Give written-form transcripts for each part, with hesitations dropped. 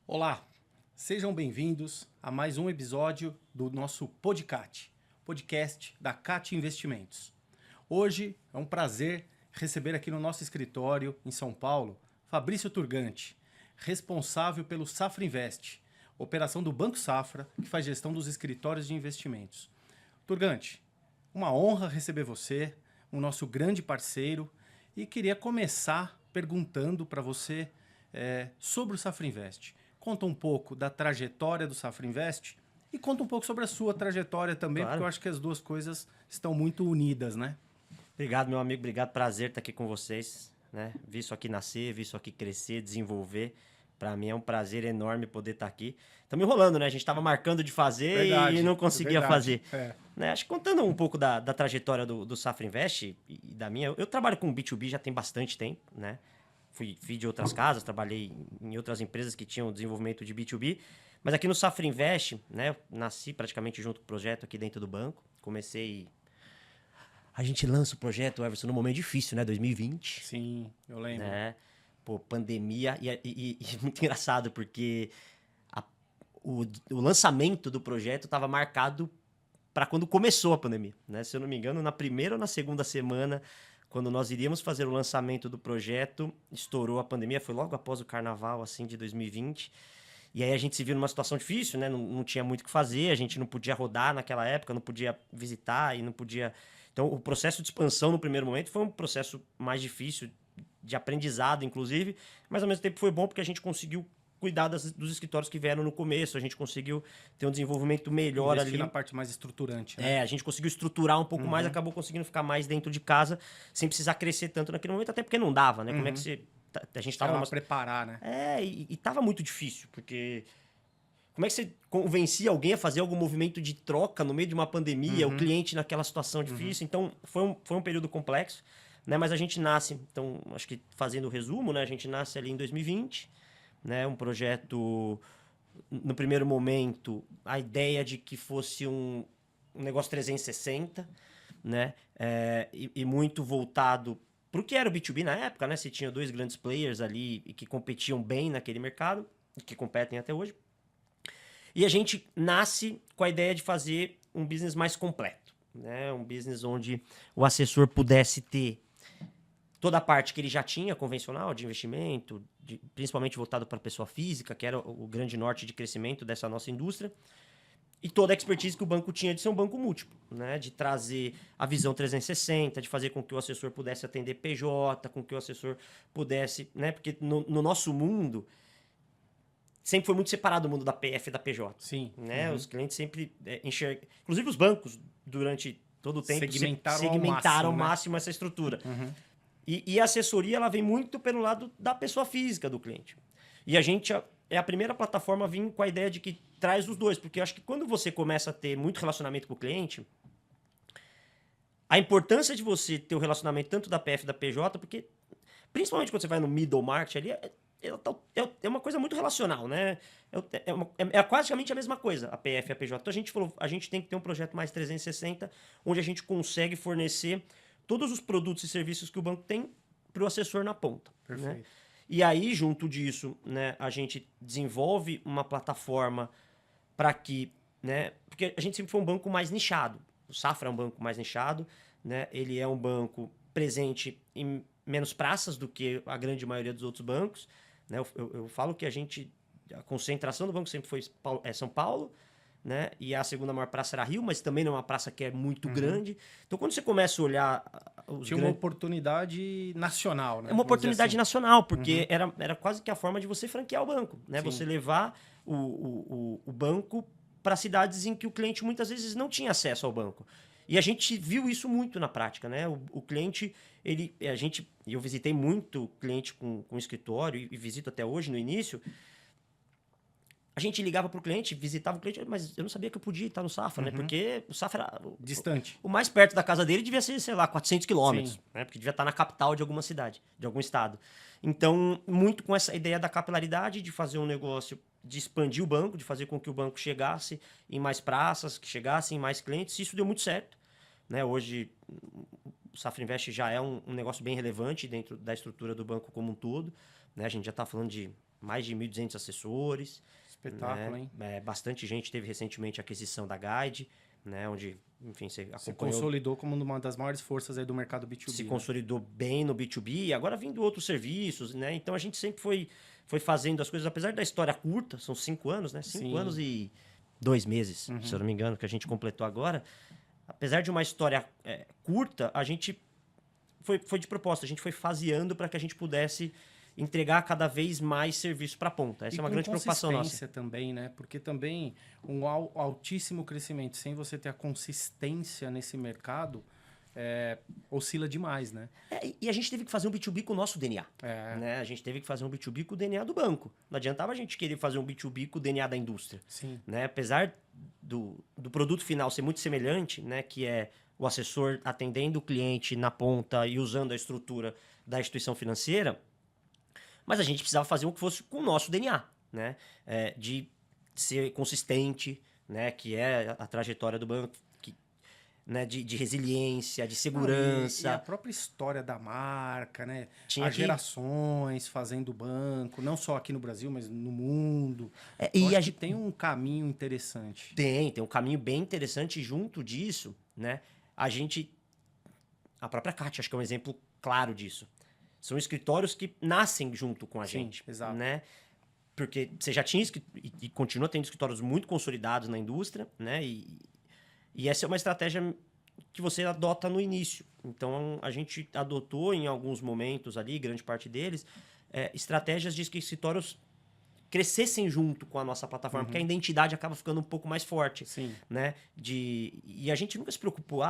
Olá, sejam bem-vindos a mais um episódio do nosso podcast da CAT Investimentos. Hoje é um prazer receber aqui no nosso escritório em São Paulo Fabrício Turgante, responsável pelo Safra Invest, operação do Banco Safra, que faz gestão dos escritórios de investimentos. Turgante, uma honra receber você, o nosso grande parceiro, e queria começar perguntando para você sobre o Safra Invest. Conta um pouco da trajetória do Safra Invest e conta um pouco sobre a sua trajetória também, Claro. porque eu acho que as duas coisas estão muito unidas, né? Obrigado, meu amigo. Obrigado. Prazer estar aqui com vocês. Né? Vi isso aqui nascer, vi isso aqui crescer, desenvolver. Para mim é um prazer enorme poder estar aqui. Estamos enrolando, né? A gente estava marcando de fazer Verdade, e não conseguia verdade. fazer. Né? Acho que contando um pouco da trajetória do Safra Invest e da minha... Eu trabalho com B2B já tem bastante tempo, né? Fui de outras casas, trabalhei em outras empresas que tinham desenvolvimento de B2B. Mas aqui no Safra Invest, né? Eu nasci praticamente junto com o projeto aqui dentro do banco. Comecei... A gente lança o projeto, Everson, num momento difícil, né? 2020. Sim, eu lembro. Né? Pô, pandemia. E muito engraçado, porque o lançamento do projeto estava marcado para quando começou a pandemia. Né? Se eu não me engano, na primeira ou na segunda semana, quando nós iríamos fazer o lançamento do projeto, estourou a pandemia. Foi logo após o carnaval, assim, de 2020. E aí a gente se viu numa situação difícil, né? Não tinha muito o que fazer, a gente não podia rodar naquela época, não podia visitar e não podia... Então, o processo de expansão no primeiro momento foi um processo mais difícil, de aprendizado, inclusive, mas ao mesmo tempo foi bom porque a gente conseguiu cuidar dos escritórios que vieram no começo, a gente conseguiu ter um desenvolvimento melhor Investir ali. na parte mais estruturante, né? A gente conseguiu estruturar um pouco mais, acabou conseguindo ficar mais dentro de casa, sem precisar crescer tanto naquele momento, até porque não dava, né? Como é que você... A gente tava Precisava preparar, né? e tava muito difícil, porque... Como é que você convencia alguém a fazer algum movimento de troca no meio de uma pandemia, o cliente naquela situação difícil? Então, foi um período complexo, né? Mas a gente nasce, então, acho que fazendo o resumo, né? A gente nasce ali em 2020, né? Um projeto, no primeiro momento, a ideia de que fosse um negócio 360, né? E muito voltado para o que era o B2B na época, né? Você tinha dois grandes players ali que competiam bem naquele mercado, que competem até hoje. E a gente nasce com a ideia de fazer um business mais completo, né? Um business onde o assessor pudesse ter toda a parte que ele já tinha convencional de investimento, principalmente voltado para a pessoa física, que era o grande norte de crescimento dessa nossa indústria, e toda a expertise que o banco tinha de ser um banco múltiplo, né? De trazer a visão 360, de fazer com que o assessor pudesse atender PJ, com que o assessor pudesse... Né? Porque no nosso mundo... sempre foi muito separado o mundo da PF e da PJ. Sim. Né? Os clientes sempre enxergam... Inclusive os bancos, durante todo o tempo, segmentaram ao máximo essa estrutura. E a assessoria ela vem muito pelo lado da pessoa física do cliente. E a gente é a primeira plataforma a vir com a ideia de que traz os dois. Porque eu acho que quando você começa a ter muito relacionamento com o cliente, a importância de você ter o relacionamento tanto da PF e da PJ, porque principalmente quando você vai no middle market ali... É uma coisa muito relacional, né? É praticamente a mesma coisa, a PF e a PJ. Então a gente falou, a gente tem que ter um projeto mais 360, onde a gente consegue fornecer todos os produtos e serviços que o banco tem para o assessor na ponta. Perfeito. Né? E aí, junto disso, né, a gente desenvolve uma plataforma para que... Né, porque a gente sempre foi um banco mais nichado. O Safra é um banco mais nichado, né? Ele é um banco presente em menos praças do que a grande maioria dos outros bancos. Né? Eu falo que a concentração do banco sempre foi São Paulo, né? E a segunda maior praça era Rio, mas também não é uma praça que é muito grande. Então, quando você começa a olhar... Tinha uma oportunidade nacional, né? É uma oportunidade assim. nacional, porque era quase que a forma de você franquear o banco. Né? Sim. Você levar o banco para cidades em que o cliente muitas vezes não tinha acesso ao banco. E a gente viu isso muito na prática, né? O cliente, eu visitei muito cliente com escritório e visito até hoje no início. A gente ligava para o cliente, visitava o cliente, mas eu não sabia que eu podia estar no Safra, né? Porque o Safra era distante. O mais perto da casa dele devia ser, sei lá, 400 quilômetros, né? Porque devia estar na capital de alguma cidade, de algum estado. Então, muito com essa ideia da capilaridade, de fazer um negócio, de expandir o banco, de fazer com que o banco chegasse em mais praças, que chegasse em mais clientes. Isso deu muito certo, né? Hoje, o Safra Invest já é um negócio bem relevante dentro da estrutura do banco como um todo, né? A gente já está falando de mais de 1.200 assessores. Espetáculo, né? hein? Bastante gente teve recentemente a aquisição da Guide, né? Onde, enfim, você Se acompanhou. consolidou como uma das maiores forças aí do mercado B2B. Se né? consolidou bem no B2B, e agora vindo outros serviços, né? Então a gente sempre foi fazendo as coisas, apesar da história curta, são 5 anos, né? 5 Sim. anos e 2 meses, se eu não me engano, que a gente completou agora. Apesar de uma história curta, a gente foi de proposta, a gente foi faseando para que a gente pudesse entregar cada vez mais serviço para a ponta. Essa é uma grande preocupação nossa. Consistência também, né? Porque também altíssimo crescimento, sem você ter a consistência nesse mercado, oscila demais, né? E a gente teve que fazer um B2B com o nosso DNA. Né? A gente teve que fazer um B2B com o DNA do banco. Não adiantava a gente querer fazer um B2B com o DNA da indústria. Sim. Né? Apesar do produto final ser muito semelhante, né? Que é o assessor atendendo o cliente na ponta e usando a estrutura da instituição financeira, mas a gente precisava fazer um que fosse com o nosso DNA, né? De ser consistente, né? Que é a trajetória do banco, né? De resiliência, de segurança. E a própria história da marca, né? Tinha As gerações fazendo banco, não só aqui no Brasil, mas no mundo. E a gente tem um caminho interessante. Tem um caminho bem interessante junto disso, né? A própria Kátia, acho que é um exemplo claro disso. São escritórios que nascem junto com a gente. Exato. Né? Porque você já tinha e continua tendo escritórios muito consolidados na indústria, né? E essa é uma estratégia que você adota no início. Então, a gente adotou em alguns momentos ali, grande parte deles, estratégias de que escritórios crescessem junto com a nossa plataforma, porque a identidade acaba ficando um pouco mais forte. Sim. Né? E a gente nunca se preocupou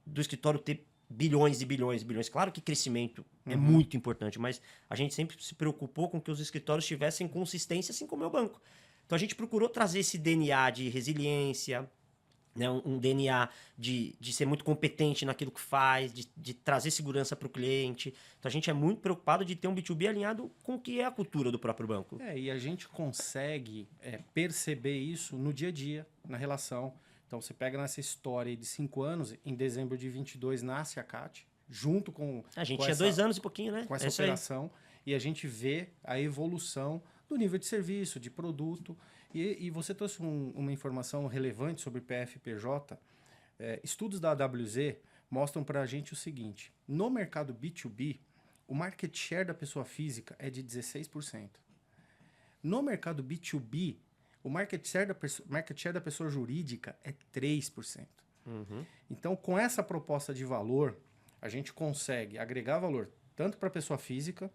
do escritório ter bilhões e bilhões e bilhões. Claro que crescimento é muito importante, mas a gente sempre se preocupou com que os escritórios tivessem consistência, assim como é o banco. Então a gente procurou trazer esse DNA de resiliência, né? Um DNA de ser muito competente naquilo que faz, de trazer segurança para o cliente. Então a gente é muito preocupado de ter um B2B alinhado com o que é a cultura do próprio banco. E a gente consegue perceber isso no dia a dia, na relação. Então, você pega nessa história de 5 anos, em dezembro de 22 nasce a CAT, junto com... A gente tinha 2 anos e pouquinho, né? Com essa operação, e a gente vê a evolução do nível de serviço, de produto. E você trouxe uma informação relevante sobre PF e PJ. Estudos da AWZ mostram para a gente o seguinte: no mercado B2B, o market share da pessoa física é de 16%. No mercado B2B, o market share da pessoa jurídica é 3%. Então, com essa proposta de valor, a gente consegue agregar valor tanto para a pessoa física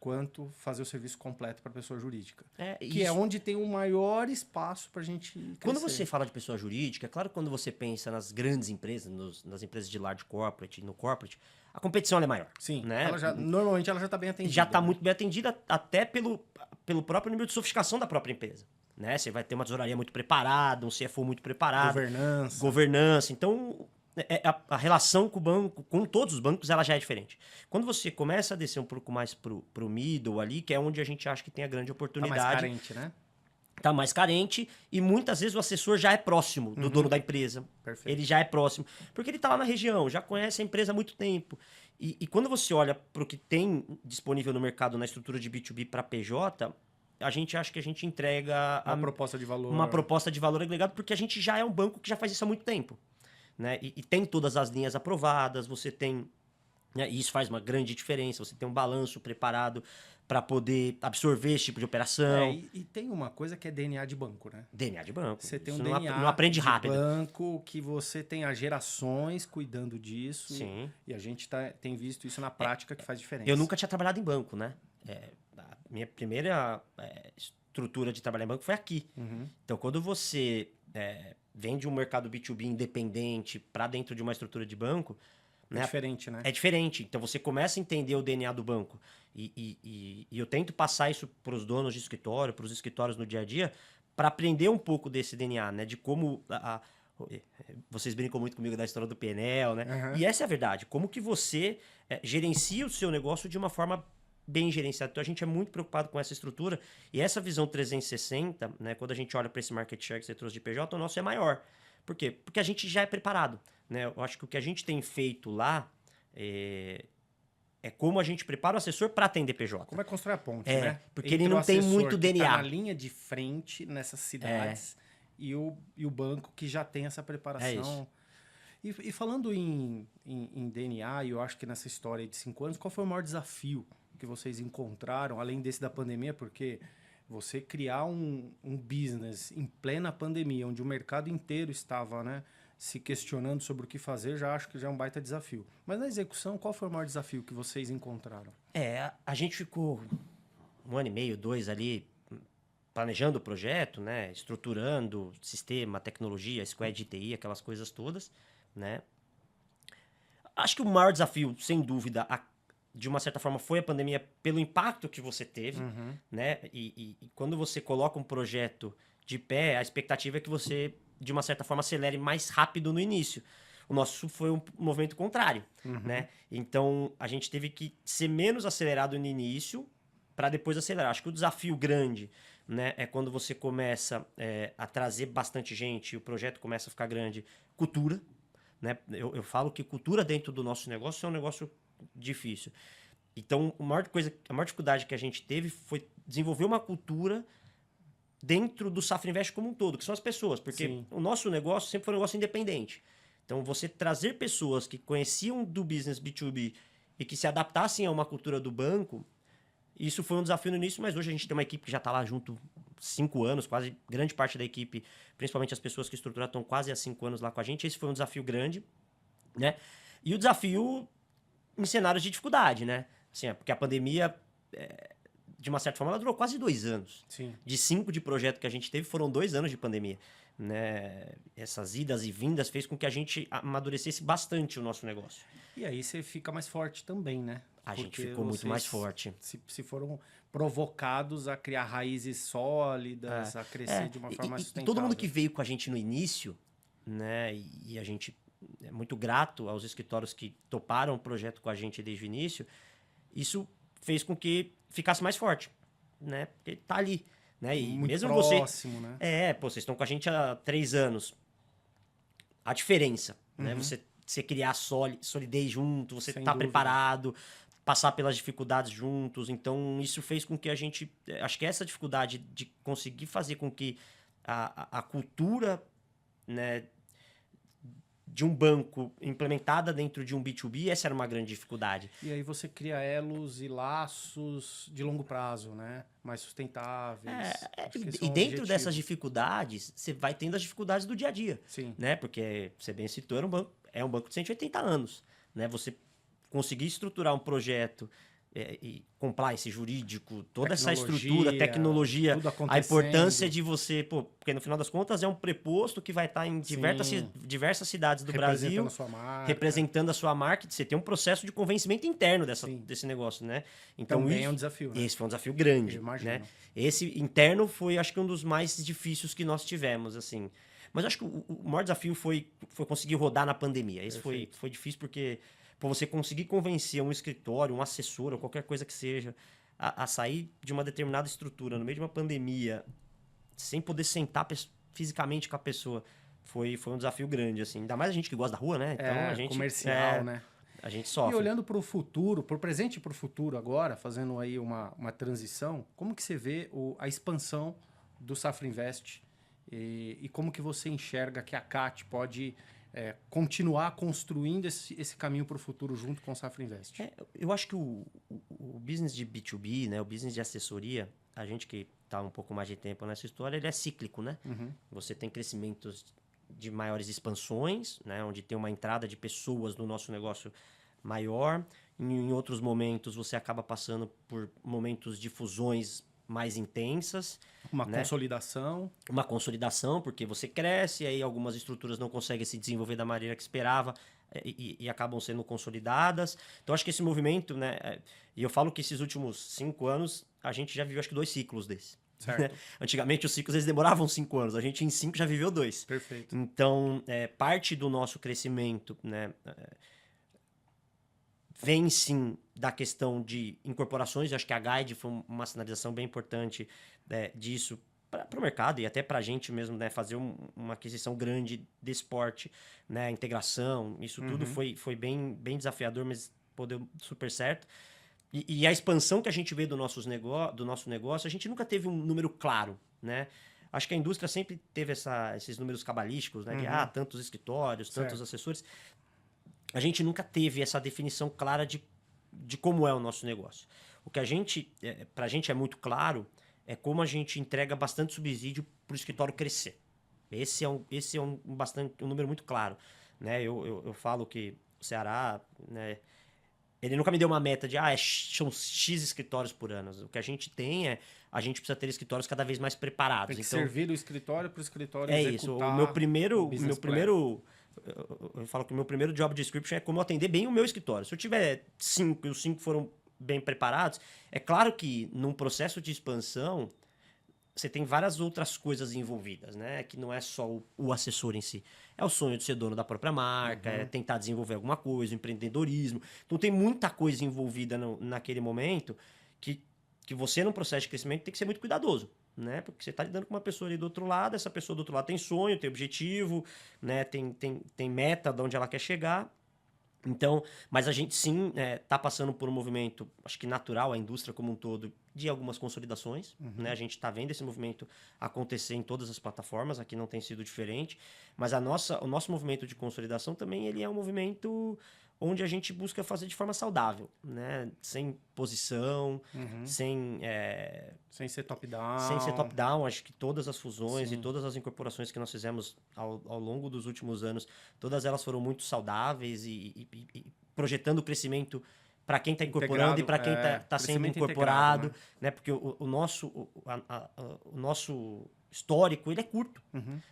quanto fazer o serviço completo para a pessoa jurídica. Que é onde tem o maior espaço para a gente crescer. Quando você fala de pessoa jurídica, é claro que quando você pensa nas grandes empresas, nas empresas de large corporate, no corporate, a competição é maior. Sim, né? Normalmente ela já está bem atendida. Já está muito bem atendida, até pelo próprio nível de sofisticação da própria empresa. Né? Você vai ter uma tesouraria muito preparada, um CFO muito preparado. Governança. Então, a relação com o banco, com todos os bancos, ela já é diferente. Quando você começa a descer um pouco mais pro middle ali, que é onde a gente acha que tem a grande oportunidade. Tá mais carente, né? Tá mais carente e muitas vezes o assessor já é próximo do dono da empresa. Perfeito. Ele já é próximo. Porque ele está lá na região, já conhece a empresa há muito tempo. E quando você olha para o que tem disponível no mercado na estrutura de B2B para PJ, a gente acha que a gente entrega uma proposta de valor. Uma proposta de valor agregado, porque a gente já é um banco que já faz isso há muito tempo. Né? E tem todas as linhas aprovadas, você tem... Né? E isso faz uma grande diferença, você tem um balanço preparado para poder absorver esse tipo de operação. E tem uma coisa que é DNA de banco, né? DNA de banco. Você tem um isso DNA não aprende de rápido. banco que você tem as gerações cuidando disso. Sim. E a gente tem visto isso na prática que faz diferença. Eu nunca tinha trabalhado em banco, né? A minha primeira estrutura de trabalhar em banco foi aqui. Então, quando você vem de um mercado B2B independente para dentro de uma estrutura de banco... É diferente, né? É diferente. Então, você começa a entender o DNA do banco. E eu tento passar isso para os donos de escritório, para os escritórios no dia a dia, para aprender um pouco desse DNA, né? De como... vocês brincam muito comigo da história do PNL, né? E essa é a verdade. Como que você gerencia o seu negócio de uma forma bem gerenciada. Então, a gente é muito preocupado com essa estrutura. E essa visão 360, né? Quando a gente olha para esse market share que você trouxe de PJ, o nosso é maior. Por quê? Porque a gente já é preparado. Né? Eu acho que o que a gente tem feito lá é como a gente prepara o assessor para atender PJ. Como é construir a ponte, né? Porque Entre ele o não tem assessor muito que DNA. tá na linha de frente nessas cidades e o banco que já tem essa preparação. E falando em DNA, e eu acho que nessa história de 5 anos, qual foi o maior desafio que vocês encontraram, além desse da pandemia? Porque você criar um business em plena pandemia, onde o mercado inteiro estava, né, se questionando sobre o que fazer, já acho que já é um baita desafio. Mas na execução, qual foi o maior desafio que vocês encontraram? A gente ficou 1 ano e meio, 2 ali, planejando o projeto, né? Estruturando sistema, tecnologia, squad de TI, aquelas coisas todas, né? Acho que o maior desafio, sem dúvida, de uma certa forma, foi a pandemia pelo impacto que você teve, né? E quando você coloca um projeto de pé, a expectativa é que você, de uma certa forma, acelere mais rápido no início. O nosso foi um movimento contrário, né? Então, a gente teve que ser menos acelerado no início para depois acelerar. Acho que o desafio grande, né, é quando você começa a trazer bastante gente e o projeto começa a ficar grande, cultura, né? Eu falo que cultura dentro do nosso negócio é um negócio difícil. Então, a maior dificuldade que a gente teve foi desenvolver uma cultura dentro do Safra Invest como um todo, que são as pessoas, porque o nosso negócio sempre foi um negócio independente. Então, você trazer pessoas que conheciam do business B2B e que se adaptassem a uma cultura do banco, isso foi um desafio no início, mas hoje a gente tem uma equipe que já está lá junto 5 anos, quase grande parte da equipe, principalmente as pessoas que estruturaram, estão quase há 5 anos lá com a gente. Esse foi um desafio grande, né? E o desafio em cenários de dificuldade, né? Assim, porque a pandemia, de uma certa forma, ela durou quase 2 anos. Sim. De 5 de projeto que a gente teve, foram 2 anos de pandemia, né? Essas idas e vindas fez com que a gente amadurecesse bastante o nosso negócio. E aí você fica mais forte também, né? A gente Porque ficou muito mais forte. Se foram provocados a criar raízes sólidas, a crescer de uma forma mais sustentável. E todo mundo que veio com a gente no início, né? E a gente é muito grato aos escritórios que toparam o projeto com a gente desde o início. Isso fez com que ficasse mais forte, né? Porque tá ali, né? E muito mesmo próximo, você, né? vocês estão com a gente há 3 anos. A diferença, né? Você criar solidez junto, você Sem tá dúvida. preparado, passar pelas dificuldades juntos. Então, isso fez com que a gente... Acho que essa dificuldade de conseguir fazer com que a cultura, né, de um banco implementada dentro de um B2B, essa era uma grande dificuldade. E aí você cria elos e laços de longo prazo, né? Mais sustentáveis. E dentro dessas dificuldades, você vai tendo as dificuldades do dia a dia. Sim. Né? Porque, você bem citou, é um banco de 180 anos. Né? Você conseguir estruturar um projeto e compliance jurídico, toda essa estrutura, tecnologia, a importância de você... porque no final das contas é um preposto que vai estar em diversas cidades do Brasil, representando a sua marca, você tem um processo de convencimento interno desse negócio, né? Então, também é um desafio, né? Esse foi um desafio grande. Eu imagino. Né? Esse interno foi, acho que, um dos mais difíceis que nós tivemos, assim. Mas acho que o maior desafio foi conseguir rodar na pandemia. Esse foi difícil porque... você conseguir convencer um escritório, um assessor, ou qualquer coisa que seja, a sair de uma determinada estrutura no meio de uma pandemia, sem poder sentar fisicamente com a pessoa, foi um desafio grande, assim. Ainda mais a gente que gosta da rua, né? Então, a gente, comercial, né? A gente sofre. E olhando para o futuro, para o presente e para o futuro agora, fazendo aí uma transição, como que você vê a expansão do Safra Invest e como que você enxerga que a CAT pode... continuar construindo esse caminho para o futuro junto com o Safra Invest? Eu acho que o business de B2B, né, o business de assessoria, a gente que está um pouco mais de tempo nessa história, ele é cíclico, né? Você tem crescimentos de maiores expansões, né, onde tem uma entrada de pessoas no nosso negócio maior. Em outros momentos, você acaba passando por momentos de fusões mais intensas. Uma consolidação. Uma consolidação, porque você cresce, aí algumas estruturas não conseguem se desenvolver da maneira que esperava e acabam sendo consolidadas. Então, acho que esse movimento, né? E eu falo que esses últimos 5 anos, a gente já viveu, acho que 2 ciclos desses. Certo. Antigamente, os ciclos eles demoravam 5 anos. A gente, em 5, já viveu 2. Perfeito. Então, parte do nosso crescimento, né? Vem sim da questão de incorporações. Eu acho que a Guide foi uma sinalização bem importante disso, para o mercado e até para a gente mesmo, né, fazer uma aquisição grande desse porte, né, integração, isso tudo foi bem desafiador, mas pô, deu super certo. E a expansão que a gente vê do nosso negócio, a gente nunca teve um número claro, né? Acho que a indústria sempre teve esses números cabalísticos, né? De tantos escritórios, tantos assessores. A gente nunca teve essa definição clara de como é o nosso negócio. O que pra gente é muito claro é como a gente entrega bastante subsídio para o escritório crescer. Esse é um número muito claro, né? Eu falo que o Ceará, né, ele nunca me deu uma meta de são X escritórios por ano. O que a gente tem a gente precisa ter escritórios cada vez mais preparados. Tem que servir o escritório para o escritório executar. Isso. O meu primeiro eu falo que o meu primeiro job description é como eu atender bem o meu escritório. Se eu tiver 5 e os 5 foram bem preparados, é claro que num processo de expansão você tem várias outras coisas envolvidas, né? Que não é só o assessor em si. É o sonho de ser dono da própria marca, é tentar desenvolver alguma coisa, empreendedorismo. Então tem muita coisa envolvida naquele momento que você, num processo de crescimento, tem que ser muito cuidadoso, né? Porque você está lidando com uma pessoa ali do outro lado, essa pessoa do outro lado tem sonho, tem objetivo, né? Tem meta de onde ela quer chegar. Então, mas a gente sim está passando por um movimento, acho que natural, a indústria como um todo, de algumas consolidações. Né? A gente está vendo esse movimento acontecer em todas as plataformas, aqui não tem sido diferente. Mas o nosso movimento de consolidação também ele é um movimento onde a gente busca fazer de forma saudável, né? Sem posição, sem ser top-down. Sem ser top-down. Acho que todas as fusões e todas as incorporações que nós fizemos ao longo dos últimos anos, todas elas foram muito saudáveis e projetando o crescimento para quem está incorporando e para quem está sendo incorporado, né? Porque o nosso histórico ele é curto.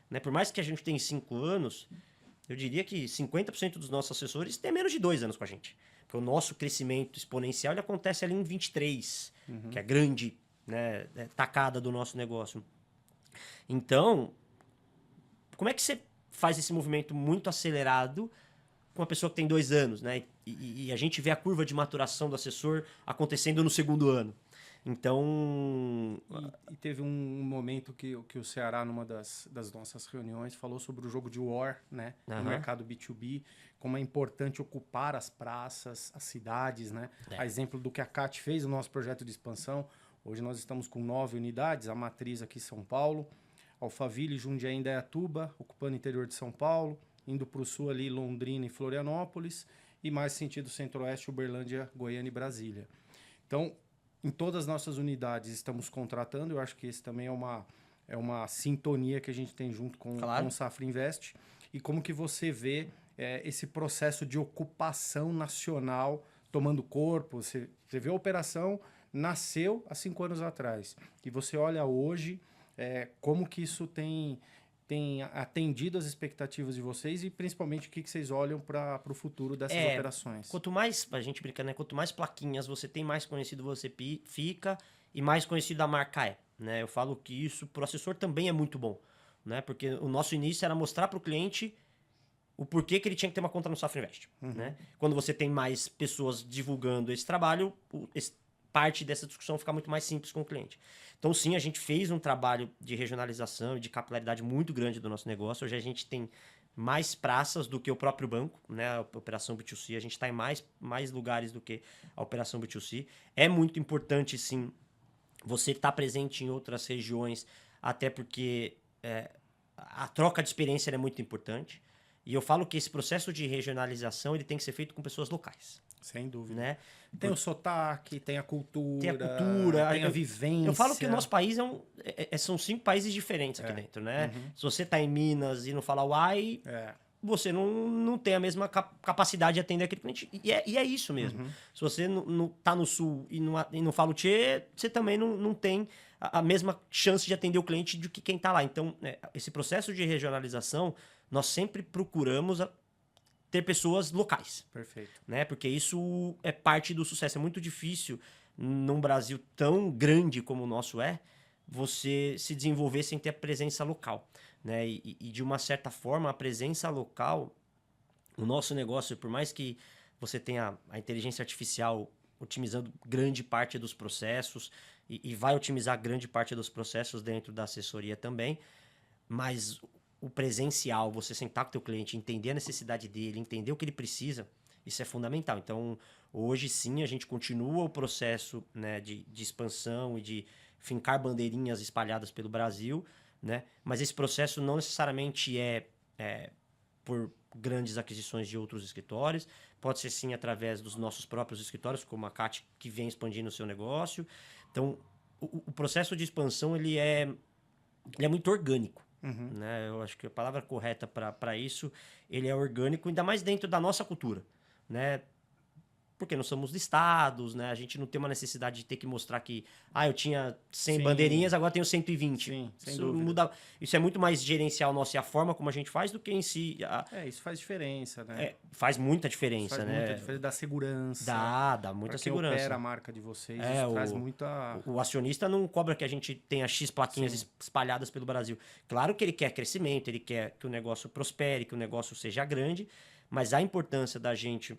Né? Por mais que a gente tenha 5 anos, eu diria que 50% dos nossos assessores têm menos de 2 anos com a gente. Porque o nosso crescimento exponencial ele acontece ali em 23, que é a grande, né, tacada do nosso negócio. Então, como é que você faz esse movimento muito acelerado com uma pessoa que tem 2 anos, né? E a gente vê a curva de maturação do assessor acontecendo no 2º ano. Então... E teve um momento que o Ceará, numa das nossas reuniões, falou sobre o jogo de war, né? No mercado B2B, como é importante ocupar as praças, as cidades, né? A exemplo do que a CAT fez no nosso projeto de expansão. Hoje nós estamos com 9 unidades, a matriz aqui em São Paulo, Alphaville, Jundiaí, Indaiatuba, ocupando o interior de São Paulo, indo para o sul ali, Londrina e Florianópolis, e mais sentido centro-oeste, Uberlândia, Goiânia e Brasília. Então, em todas as nossas unidades estamos contratando, eu acho que esse também é uma sintonia que a gente tem junto com o Safra Invest. E como que você vê esse processo de ocupação nacional tomando corpo? Você vê a operação nasceu há 5 anos atrás. E você olha hoje como que isso tem atendido as expectativas de vocês e principalmente o que vocês olham para o futuro dessas operações. Quanto mais, a gente brinca, né? Quanto mais plaquinhas você tem, mais conhecido você fica e mais conhecido a marca é. Né? Eu falo que isso para o assessor também é muito bom. Né? Porque o nosso início era mostrar para o cliente o porquê que ele tinha que ter uma conta no Safra Invest. Né? Quando você tem mais pessoas divulgando esse trabalho, parte dessa discussão fica muito mais simples com o cliente. Então, sim, a gente fez um trabalho de regionalização e de capilaridade muito grande do nosso negócio. Hoje a gente tem mais praças do que o próprio banco, né? A operação B2C. A gente está em mais lugares do que a operação B2C. É muito importante, sim, você estar presente em outras regiões, até porque a troca de experiência é muito importante. E eu falo que esse processo de regionalização ele tem que ser feito com pessoas locais. Sem dúvida. Né? Tem o sotaque, tem a cultura, tem a vivência. Eu falo que o nosso país são 5 países diferentes aqui dentro, né? Se você está em Minas e não fala uai, você não tem a mesma capacidade de atender aquele cliente. E é isso mesmo. Se você não tá no sul e não fala o tchê, você também não tem a mesma chance de atender o cliente do que quem está lá. Então, esse processo de regionalização, nós sempre procuramos ter pessoas locais. Perfeito. Né? Porque isso é parte do sucesso. É muito difícil, num Brasil tão grande como o nosso você se desenvolver sem ter a presença local. Né? E de uma certa forma, a presença local, o nosso negócio, por mais que você tenha a inteligência artificial otimizando grande parte dos processos e vai otimizar grande parte dos processos dentro da assessoria também, mas o presencial, você sentar com o teu cliente, entender a necessidade dele, entender o que ele precisa, isso é fundamental. Então, hoje sim, a gente continua o processo, né, de expansão e de fincar bandeirinhas espalhadas pelo Brasil, né? Mas esse processo não necessariamente é por grandes aquisições de outros escritórios, pode ser sim através dos nossos próprios escritórios, como a CAT, que vem expandindo o seu negócio. Então, o processo de expansão ele é muito orgânico. Né? Eu acho que a palavra correta para isso, ele é orgânico, ainda mais dentro da nossa cultura, né? Porque não somos listados, né? A gente não tem uma necessidade de ter que mostrar que eu tinha 100 Sim. bandeirinhas, agora tenho 120. Sim, sem Isso dúvida. muda, isso é muito mais gerencial nosso e a forma como a gente faz do que em si. Isso faz diferença, né? Faz muita Isso diferença, faz né? muita diferença da segurança. Dá muita Pra quem segurança. opera a marca de vocês, isso traz muita... O acionista não cobra que a gente tenha X plaquinhas espalhadas pelo Brasil. Claro que ele quer crescimento, ele quer que o negócio prospere, que o negócio seja grande, mas a importância da gente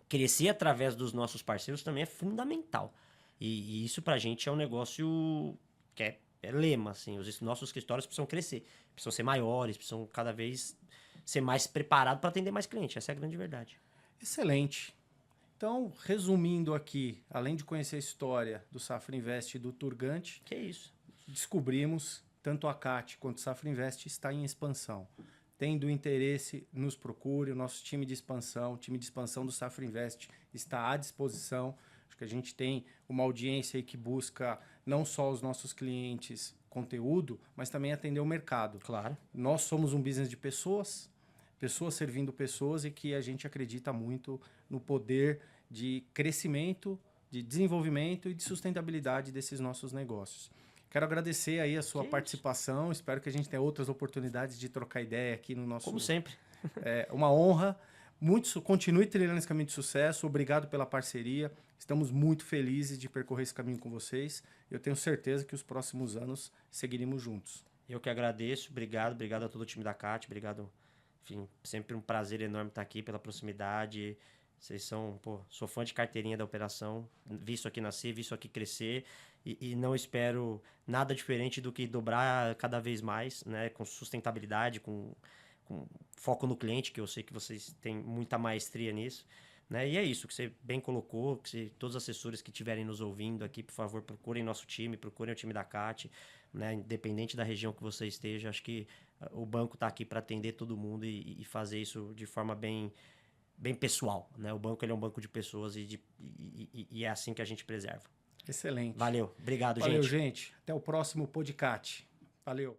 crescer através dos nossos parceiros também é fundamental. E isso pra gente é um negócio que é lema, assim. Os nossos escritórios precisam crescer, precisam ser maiores, precisam cada vez ser mais preparados para atender mais clientes. Essa é a grande verdade. Excelente. Então, resumindo aqui, além de conhecer a história do Safra Invest e do Turgante, Que isso. descobrimos tanto a CAT quanto o Safra Invest está em expansão. Tendo interesse, nos procure. O nosso time de expansão, do Safra Invest está à disposição. Acho que a gente tem uma audiência aí que busca não só os nossos clientes conteúdo, mas também atender o mercado. Claro. Nós somos um business de pessoas servindo pessoas, e que a gente acredita muito no poder de crescimento, de desenvolvimento e de sustentabilidade desses nossos negócios. Quero agradecer aí a sua participação. Espero que a gente tenha outras oportunidades de trocar ideia aqui no nosso... Como sempre. É uma honra. Continue trilhando esse caminho de sucesso. Obrigado pela parceria. Estamos muito felizes de percorrer esse caminho com vocês. Eu tenho certeza que os próximos anos seguiremos juntos. Eu que agradeço. Obrigado a todo o time da CAT. Obrigado. Enfim, sempre um prazer enorme estar aqui pela proximidade. Vocês são, sou fã de carteirinha da operação. Vi isso aqui nascer, vi isso aqui crescer. E não espero nada diferente do que dobrar cada vez mais, né? Com sustentabilidade, com foco no cliente, que eu sei que vocês têm muita maestria nisso. Né? E é isso que você bem colocou, todos os assessores que estiverem nos ouvindo aqui, por favor, procurem nosso time, procurem o time da CAT, né? Independente da região que você esteja, acho que o banco está aqui para atender todo mundo e fazer isso de forma bem pessoal. Né? O banco ele é um banco de pessoas e é assim que a gente preserva. Excelente. Valeu. Obrigado, gente. Valeu, gente. Até o próximo podcast. Valeu.